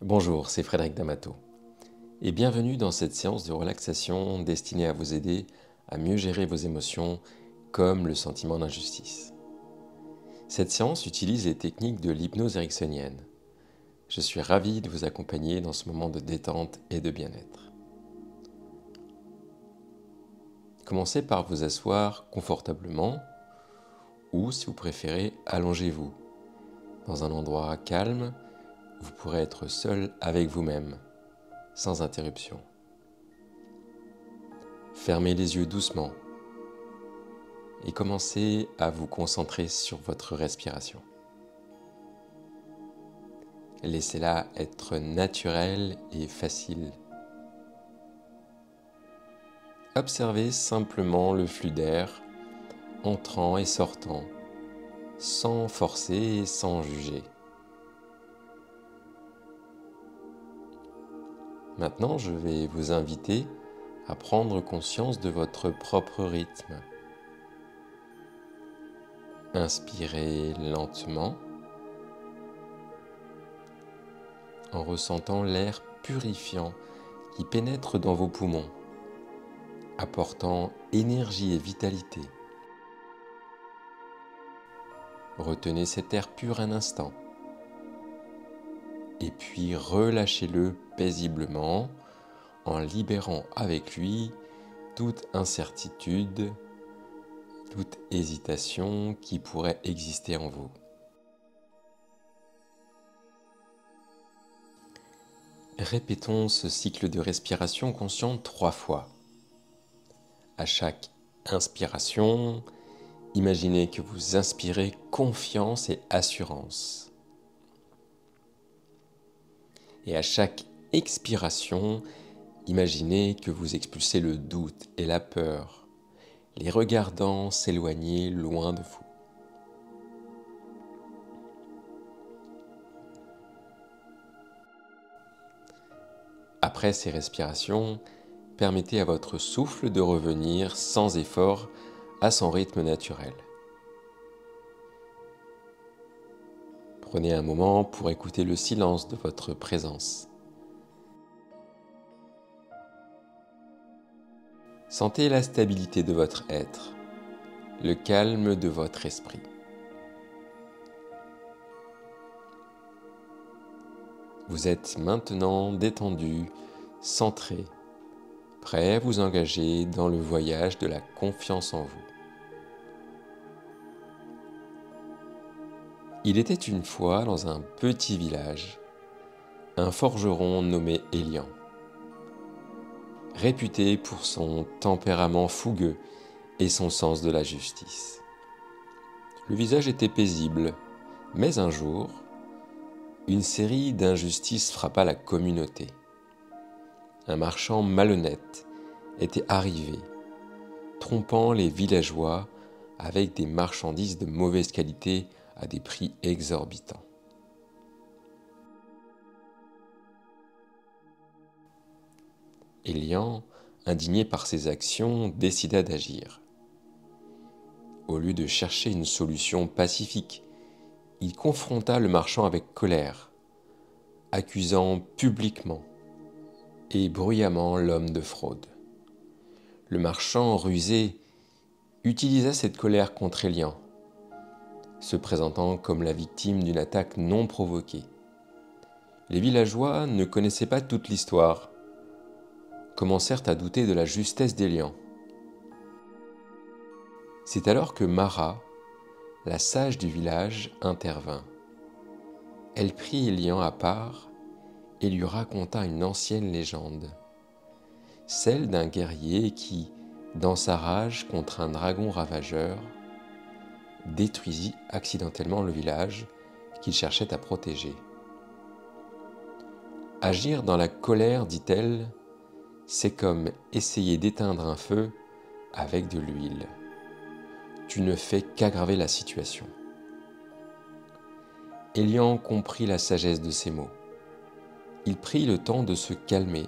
Bonjour, c'est Frédéric D'Amato et bienvenue dans cette séance de relaxation destinée à vous aider à mieux gérer vos émotions comme le sentiment d'injustice. Cette séance utilise les techniques de l'hypnose ericksonienne. Je suis ravi de vous accompagner dans ce moment de détente et de bien-être. Commencez par vous asseoir confortablement ou, si vous préférez, allongez-vous dans un endroit calme. Vous pourrez être seul avec vous-même, sans interruption. Fermez les yeux doucement et commencez à vous concentrer sur votre respiration. Laissez-la être naturelle et facile. Observez simplement le flux d'air entrant et sortant, sans forcer et sans juger. Maintenant, je vais vous inviter à prendre conscience de votre propre rythme. Inspirez lentement en ressentant l'air purifiant qui pénètre dans vos poumons, apportant énergie et vitalité. Retenez cet air pur un instant et puis relâchez-le paisiblement en libérant avec lui toute incertitude, toute hésitation qui pourrait exister en vous. Répétons ce cycle de respiration consciente 3 fois. À chaque inspiration, imaginez que vous inspirez confiance et assurance. Et à chaque expiration, imaginez que vous expulsez le doute et la peur, les regardant s'éloigner loin de vous. Après ces respirations, permettez à votre souffle de revenir sans effort à son rythme naturel. Prenez un moment pour écouter le silence de votre présence. Sentez la stabilité de votre être, le calme de votre esprit. Vous êtes maintenant détendu, centré, prêt à vous engager dans le voyage de la confiance en vous. Il était une fois dans un petit village, un forgeron nommé Élian. Réputé pour son tempérament fougueux et son sens de la justice. Le visage était paisible, mais un jour, une série d'injustices frappa la communauté. Un marchand malhonnête était arrivé, trompant les villageois avec des marchandises de mauvaise qualité à des prix exorbitants. Élian, indigné par ses actions, décida d'agir. Au lieu de chercher une solution pacifique, il confronta le marchand avec colère, accusant publiquement et bruyamment l'homme de fraude. Le marchand rusé utilisa cette colère contre Élian, se présentant comme la victime d'une attaque non provoquée. Les villageois ne connaissaient pas toute l'histoire, commencèrent à douter de la justesse d'Élian. C'est alors que Mara, la sage du village, intervint. Elle prit Élian à part et lui raconta une ancienne légende, celle d'un guerrier qui, dans sa rage contre un dragon ravageur, détruisit accidentellement le village qu'il cherchait à protéger. Agir dans la colère, dit-elle, c'est comme essayer d'éteindre un feu avec de l'huile. Tu ne fais qu'aggraver la situation. Élian comprit la sagesse de ces mots. Il prit le temps de se calmer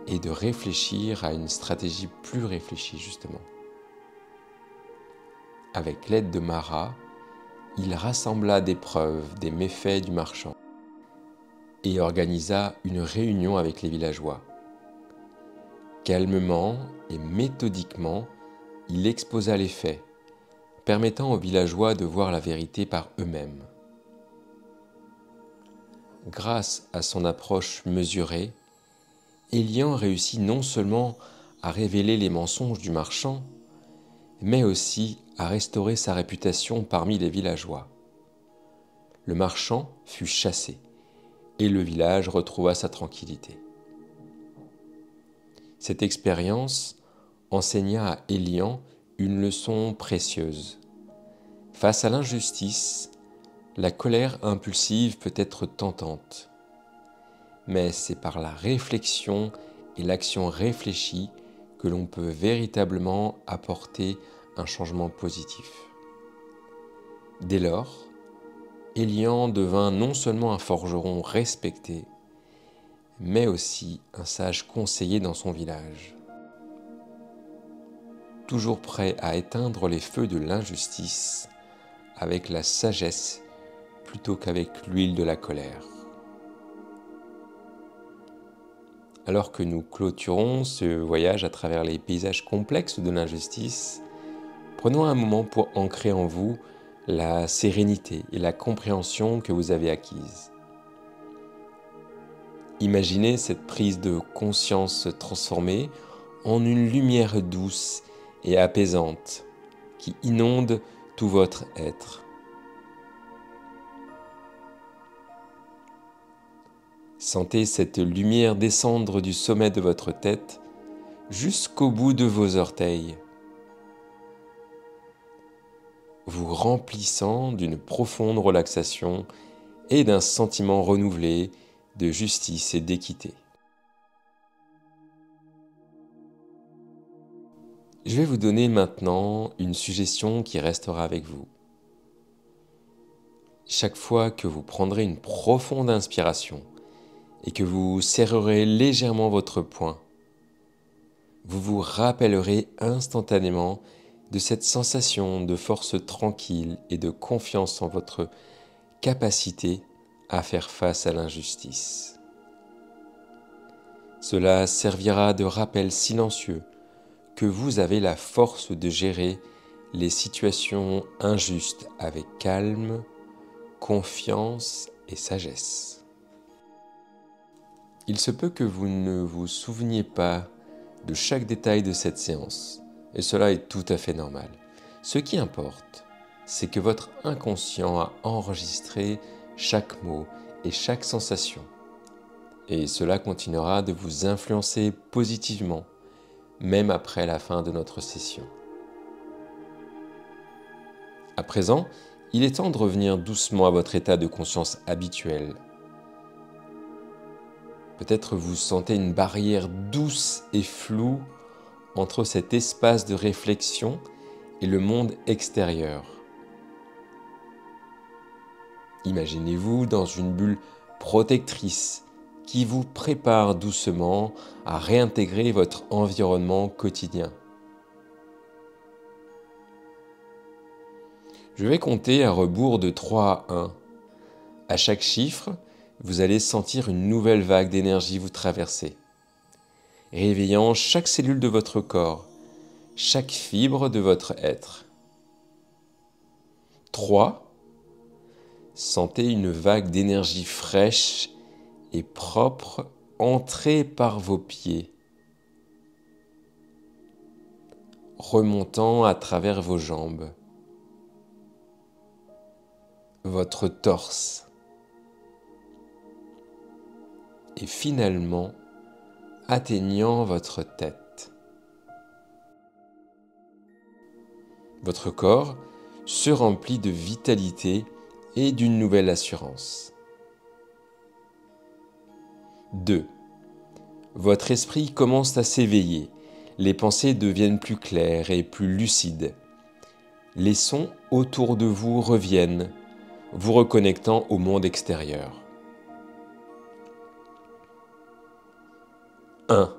et de réfléchir à une stratégie plus réfléchie justement. Avec l'aide de Mara, il rassembla des preuves des méfaits du marchand et organisa une réunion avec les villageois. Calmement et méthodiquement, il exposa les faits, permettant aux villageois de voir la vérité par eux-mêmes. Grâce à son approche mesurée, Élian réussit non seulement à révéler les mensonges du marchand, mais aussi à restaurer sa réputation parmi les villageois. Le marchand fut chassé et le village retrouva sa tranquillité. Cette expérience enseigna à Élian une leçon précieuse. Face à l'injustice, la colère impulsive peut être tentante, mais c'est par la réflexion et l'action réfléchie que l'on peut véritablement apporter un changement positif. Dès lors, Élian devint non seulement un forgeron respecté, mais aussi un sage conseiller dans son village. Toujours prêt à éteindre les feux de l'injustice avec la sagesse plutôt qu'avec l'huile de la colère. Alors que nous clôturons ce voyage à travers les paysages complexes de l'injustice, prenons un moment pour ancrer en vous la sérénité et la compréhension que vous avez acquises. Imaginez cette prise de conscience transformée en une lumière douce et apaisante qui inonde tout votre être. Sentez cette lumière descendre du sommet de votre tête jusqu'au bout de vos orteils, vous remplissant d'une profonde relaxation et d'un sentiment renouvelé de justice et d'équité. Je vais vous donner maintenant une suggestion qui restera avec vous. Chaque fois que vous prendrez une profonde inspiration et que vous serrerez légèrement votre poing, vous vous rappellerez instantanément de cette sensation de force tranquille et de confiance en votre capacité à faire face à l'injustice. Cela servira de rappel silencieux que vous avez la force de gérer les situations injustes avec calme, confiance et sagesse. Il se peut que vous ne vous souveniez pas de chaque détail de cette séance, et cela est tout à fait normal. Ce qui importe, c'est que votre inconscient a enregistré chaque mot et chaque sensation, et cela continuera de vous influencer positivement, même après la fin de notre session. À présent, il est temps de revenir doucement à votre état de conscience habituel. Peut-être vous sentez une barrière douce et floue entre cet espace de réflexion et le monde extérieur. Imaginez-vous dans une bulle protectrice qui vous prépare doucement à réintégrer votre environnement quotidien. Je vais compter à rebours de 3 à 1. À chaque chiffre, vous allez sentir une nouvelle vague d'énergie vous traverser, réveillant chaque cellule de votre corps, chaque fibre de votre être. 3. Sentez une vague d'énergie fraîche et propre entrer par vos pieds, remontant à travers vos jambes, votre torse, et finalement atteignant votre tête. Votre corps se remplit de vitalité et d'une nouvelle assurance. 2. Votre esprit commence à s'éveiller, les pensées deviennent plus claires et plus lucides. Les sons autour de vous reviennent, vous reconnectant au monde extérieur. 1.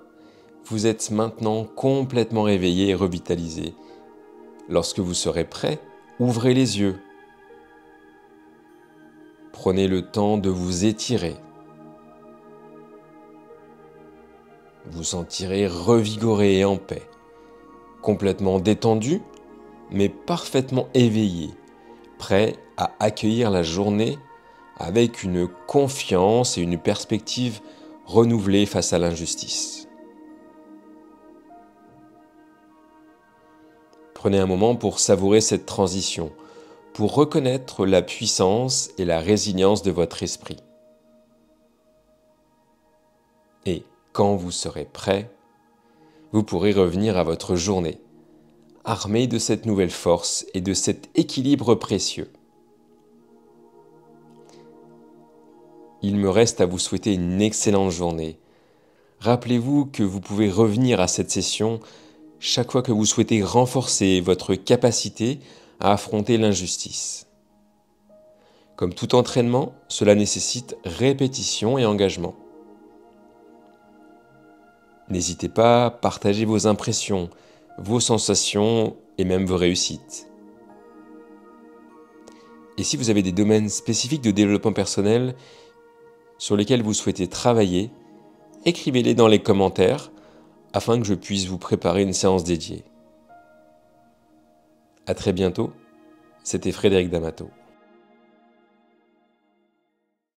Vous êtes maintenant complètement réveillé et revitalisé. Lorsque vous serez prêt, ouvrez les yeux. Prenez le temps de vous étirer. vous sentirez revigoré et en paix, complètement détendu, mais parfaitement éveillé, prêt à accueillir la journée avec une confiance et une perspective renouvelée face à l'injustice. Prenez un moment pour savourer cette transition, pour reconnaître la puissance et la résilience de votre esprit. Et quand vous serez prêt, vous pourrez revenir à votre journée, armé de cette nouvelle force et de cet équilibre précieux. Il me reste à vous souhaiter une excellente journée. Rappelez-vous que vous pouvez revenir à cette session chaque fois que vous souhaitez renforcer votre capacité à affronter l'injustice. Comme tout entraînement, cela nécessite répétition et engagement. N'hésitez pas à partager vos impressions, vos sensations et même vos réussites. Et si vous avez des domaines spécifiques de développement personnel sur lesquels vous souhaitez travailler, écrivez-les dans les commentaires afin que je puisse vous préparer une séance dédiée. À très bientôt, c'était Frédéric D'Amato.